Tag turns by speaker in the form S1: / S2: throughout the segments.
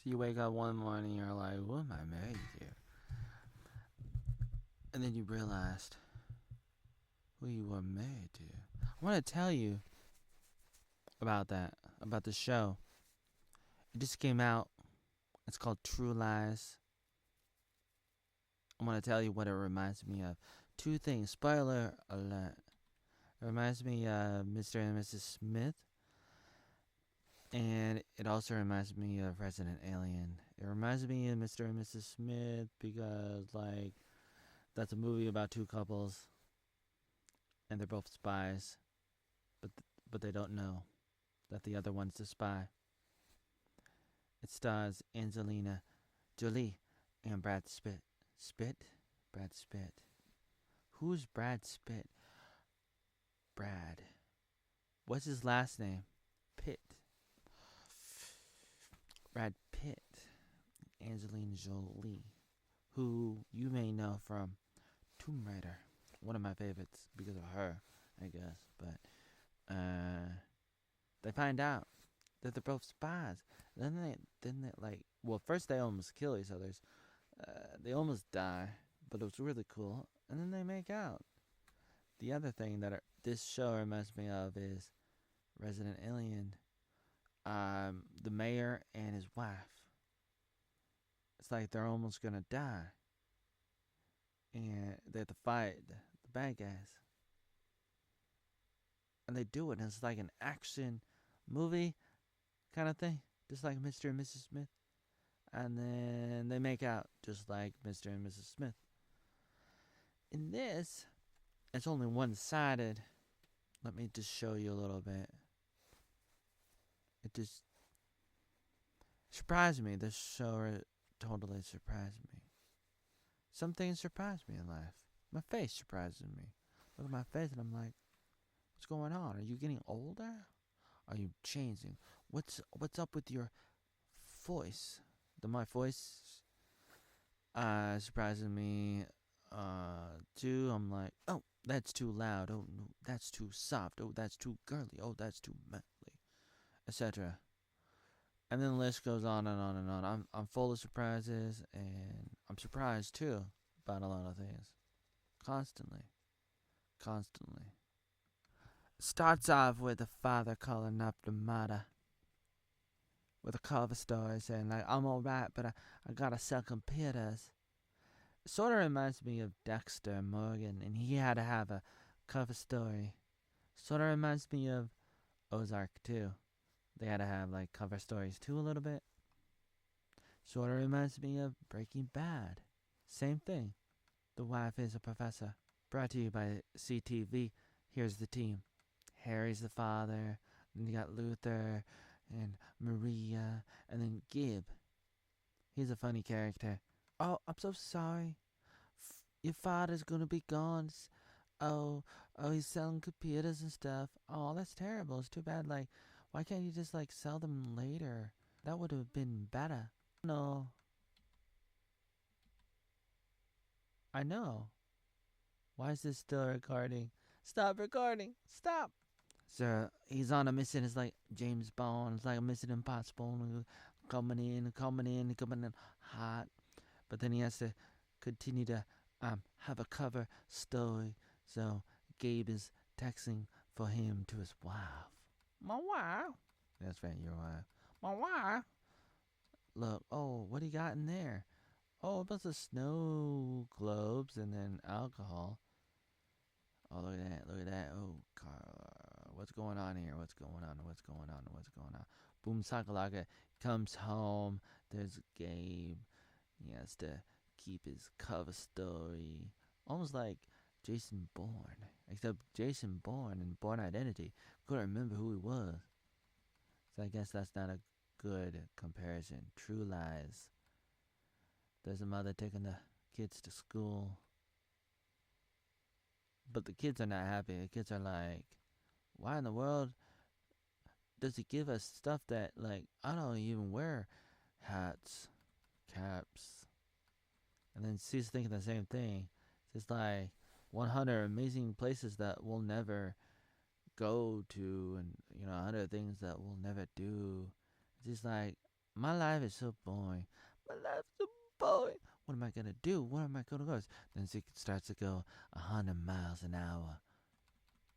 S1: So you wake up one morning, you're like, what am I married to? And then you realized who you were married to. I want to tell you about that, about the show. It just came out. It's called True Lies. I want to tell you what it reminds me of. Two things. Spoiler alert. It reminds me of Mr. and Mrs. Smith. And it also reminds me of Resident Alien. It reminds me of Mr. and Mrs. Smith because, like, that's a movie about two couples, and they're both spies, but they don't know that the other one's the spy. It stars Angelina Jolie and Brad Pitt. Brad Pitt. Who's Brad Pitt? Brad. What's his last name? Pitt. Brad Pitt. Angelina Jolie, who you may know from Tomb Raider, one of my favorites because of her, I guess. But they find out that they're both spies. Then they like, well, first they almost kill each other. They almost die, but it was really cool. And then they make out. The other thing that this show reminds me of is Resident Alien. The mayor and his wife. It's like they're almost gonna die, and they have to fight the bad guys, and they do it. And it's like an action movie kind of thing, just like Mr. and Mrs. Smith. And then they make out just like Mr. and Mrs. Smith. In this, it's only one-sided. Let me just show you a little bit. It just surprised me. This show totally surprised me. Some things surprise me in life. My face surprises me. Look at my face and I'm like, what's going on? Are you getting older? Are you changing? What's up with your voice? My voice surprises me too. I'm like, oh, that's too loud. Oh, no, that's too soft. Oh, that's too girly. Oh, that's too manly, etc. And then the list goes on and on and on. I'm full of surprises, and I'm surprised too about a lot of things. Constantly. Starts off with the father calling up the mother with a cover story saying like, I'm alright, but I gotta sell computers. It sort of reminds me of Dexter Morgan, and he had to have a cover story. Sort of reminds me of Ozark too. They had to have like cover stories too a little bit. Sort of reminds me of Breaking Bad. Same thing. The wife is a professor. Brought to you by CTV. Here's the team. Harry's the father. Then you got Luther and Maria, and then Gib. He's a funny character. Oh, I'm so sorry. Your father's gonna be gone. Oh, he's selling computers and stuff. Oh, that's terrible. It's too bad. Like, why can't you just like sell them later? That would have been better. No. I know. Why is this still recording? Stop recording. Stop. So he's on a mission. It's like James Bond. It's like a Mission Impossible. Coming in hot. But then he has to continue to have a cover story. So Gabe is texting for him to his wife. My wife? That's right, your wife. My wife? Look, oh, what do you got in there? Oh, a bunch of snow globes and then alcohol. Oh, look at that. Oh, Carla, what's going on here? What's going on? Boom Sakalaka comes home. There's Gabe. He has to keep his cover story. Almost like Jason Bourne. Except Jason Bourne in Bourne Identity couldn't remember who he was. So I guess that's not a good comparison. True Lies. There's a mother taking the kids to school. But the kids are not happy. The kids are like, why in the world does he give us stuff that, like, I don't even wear hats, caps? And then she's thinking the same thing. It's like 100 amazing places that we'll never go to, and 100 things that we'll never do. It's just like, My life is so boring. My life is so boring. What am I gonna do? Where am I gonna go? Then she starts to go 100 miles an hour,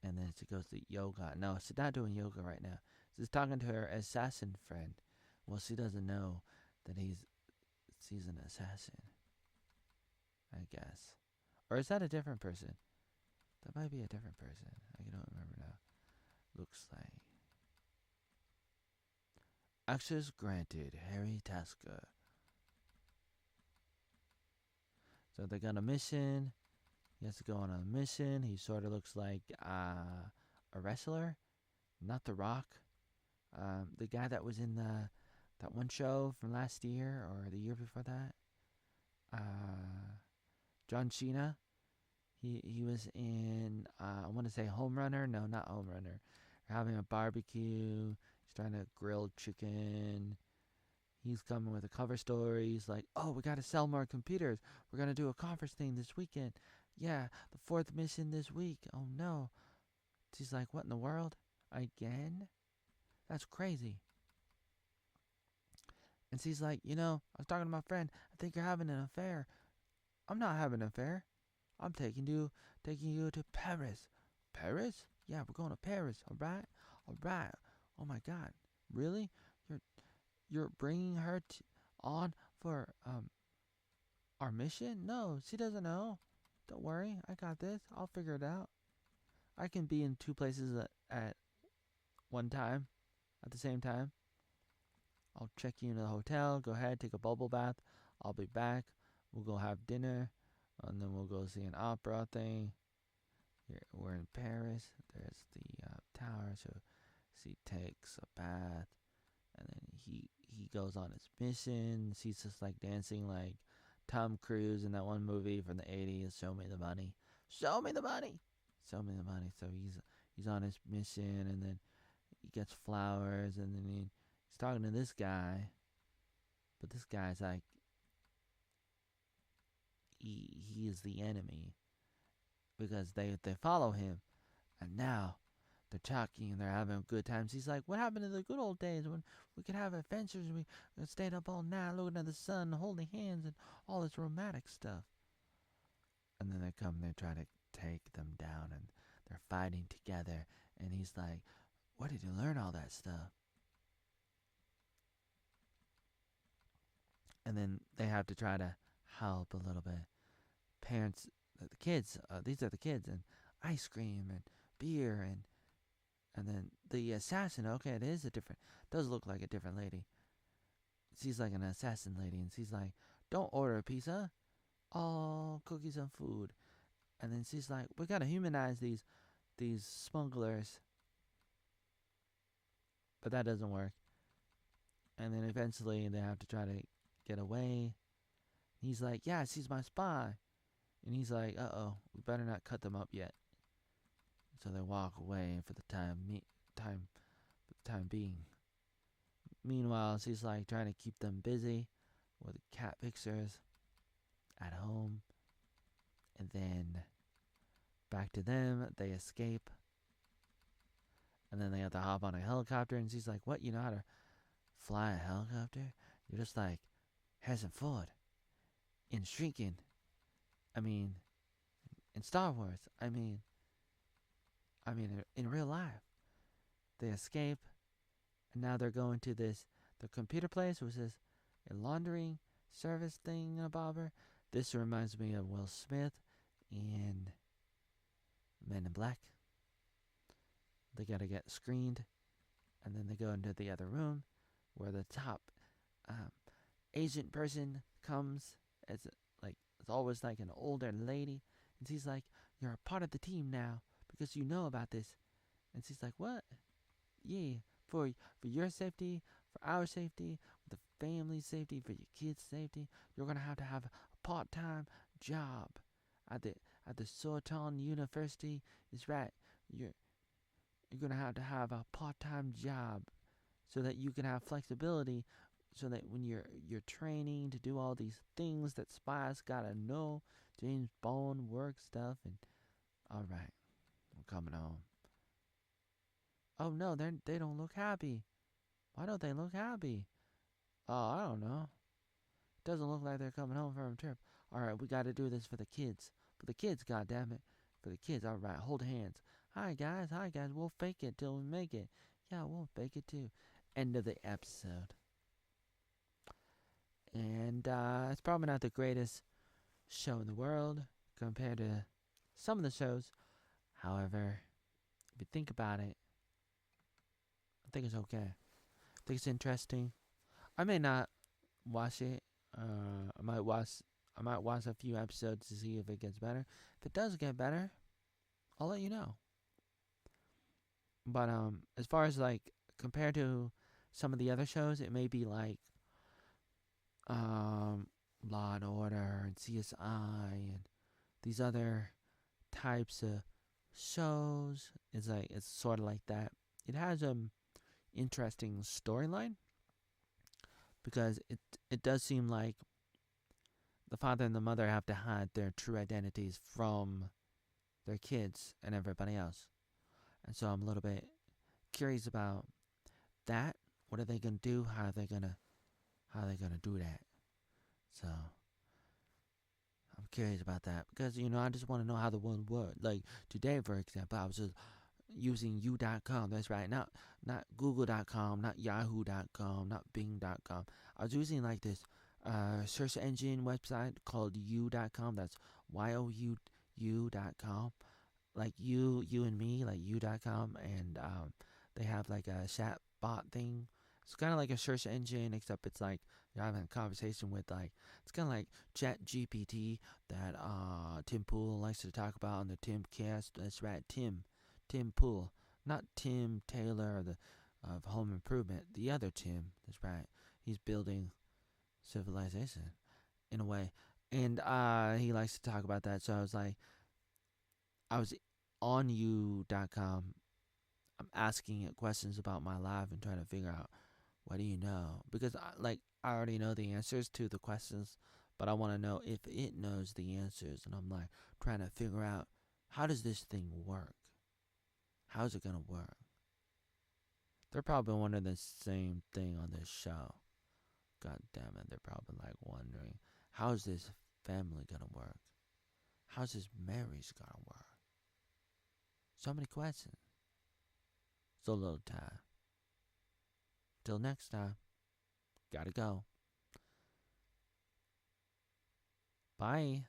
S1: and then she goes to yoga. No, she's not doing yoga right now. She's talking to her assassin friend. Well, she doesn't know that she's an assassin, I guess. Or is that a different person? That might be a different person. I don't remember now. Looks like. Access granted, Harry Tasker. So they got a mission. He has to go on a mission. He sort of looks like a wrestler, not The Rock. The guy that was in that one show from last year or the year before that. John Cena. He was in I want to say Home Runner. No, not Home Runner. They're having a barbecue. He's trying to grill chicken. He's coming with a cover story. He's like, "Oh, we got to sell more computers. We're gonna do a conference thing this weekend. Yeah, the fourth mission this week. Oh no." She's like, "What in the world? Again? That's crazy." And she's like, I was talking to my friend. I think you're having an affair. I'm not having an affair. I'm taking you to Paris. Paris? Yeah, we're going to Paris. All right, all right. Oh my God, really? You're bringing her on for our mission? No, she doesn't know. Don't worry, I got this. I'll figure it out. I can be in two places at one time, at the same time. I'll check you into the hotel. Go ahead, take a bubble bath. I'll be back. We'll go have dinner, and then we'll go see an opera thing. Here, we're in Paris. There's the tower. So she takes a bath, and then he goes on his mission. She's just like dancing like Tom Cruise in that one movie from the '80s. Show me the money. Show me the money. Show me the money. So he's on his mission, and then he gets flowers, and then he's talking to this guy, but this guy's like he is the enemy because they follow him, and now they're talking and they're having a good time. He's like, "What happened to the good old days when we could have adventures? We stayed up all night looking at the sun, holding hands, and all this romantic stuff." And then they try to take them down, and they're fighting together. And he's like, "Where did you learn all that stuff?" And then they have to try to help a little bit. Parents, the kids, these are the kids, and ice cream and beer and then the assassin. Okay, it is does look like a different lady. She's like an assassin lady, and she's like, "Don't order a pizza, all cookies and food." And then she's like, "We gotta humanize these smugglers," but that doesn't work. And then eventually they have to try to get away. He's like, "Yeah, she's my spy," and he's like, "Uh-oh, we better not cut them up yet." So they walk away for the time being. Meanwhile, she's like trying to keep them busy with cat pictures at home. And then back to them, they escape. And then they have to hop on a helicopter, and she's like, "What, you know how to fly a helicopter? You're just like Harrison Ford in Shrinking. I mean, in Star Wars. I mean, in real life." They escape, and now they're going to the computer place, which is a laundering service thing in a bobber. This reminds me of Will Smith in Men in Black. They gotta get screened, and then they go into the other room where the top agent person comes. It's always like an older lady, and she's like, "You're a part of the team now because you know about this." And she's like, "What?" "Yeah, for your safety, for our safety, for the family's safety, for your kids' safety, you're gonna have a part-time job at the Sorton University. Is right. You're gonna have a part-time job so that you can have flexibility, so that when you're training to do all these things that spies gotta know, James Bond work stuff, and all right, we're coming home." "Oh no, they don't look happy." "Why don't they look happy?" Oh, I don't know. Doesn't look like they're coming home from a trip. All right, we got to do this for the kids. For the kids, goddammit. For the kids, all right, hold hands. Hi, guys. Hi, guys. We'll fake it till we make it. Yeah, we'll fake it too. End of the episode. And it's probably not the greatest show in the world compared to some of the shows. However, if you think about it, I think it's okay. I think it's interesting. I may not watch it. I might watch. I might watch a few episodes to see if it gets better. If it does get better, I'll let you know. But as far as like compared to some of the other shows, it may be like Law and Order and CSI and these other types of shows. It's sort of like that. It has interesting storyline because it does seem like the father and the mother have to hide their true identities from their kids and everybody else. And so I'm a little bit curious about that. What are they gonna do? How are they gonna do that? So I'm curious about that because I just want to know how the world works. Like today, for example, I was just using you.com. That's right, not google.com, not yahoo.com, not bing.com. I was using like this search engine website called you.com. That's you.com. Like you and me, like you.com, and they have like a chat bot thing. It's kind of like a search engine, except it's like you're having a conversation with like it's kind of like Chat GPT that Tim Pool likes to talk about on the Timcast. That's right, Tim Pool, not Tim Taylor of Home Improvement. The other Tim. That's right. He's building civilization in a way, and he likes to talk about that. So I was on you.com. I'm asking it questions about my life and trying to figure out what do you know, because I already know the answers to the questions, but I want to know if it knows the answers, and I'm like trying to figure out how does this thing work? How's it gonna work? They're probably wondering the same thing on this show. God damn it, they're probably like wondering how's this family gonna work? How's this marriage gonna work? So many questions. So little time. Till next time. Gotta go. Bye.